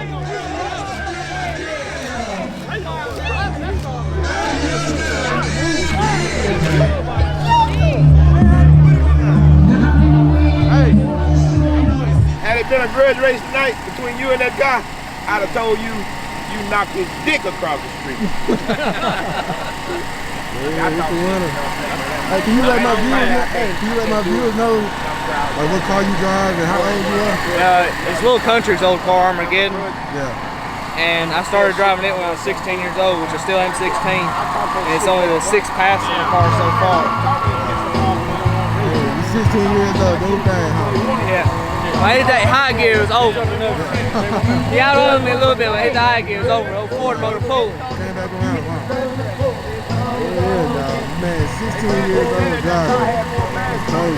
Hey, had it been a grudge race tonight between you and that guy, I'd have told you knocked his dick across the street. Hey, can you let my viewers know like what car you drive and how old you are? It's Little Country's old car, Armageddon. Yeah. And I started driving it when I was 16 years old, which I still am 16. And it's only the 6th passenger car so far. Yeah, you're 16 years old, anything, huh? Yeah. When I hit that high gear, it was over. He outrun me a little bit. When I hit the high gear, it was over. Old Ford motor pulled. Came back around, huh? Yeah, dog. Man, 16 years old driving. That's crazy.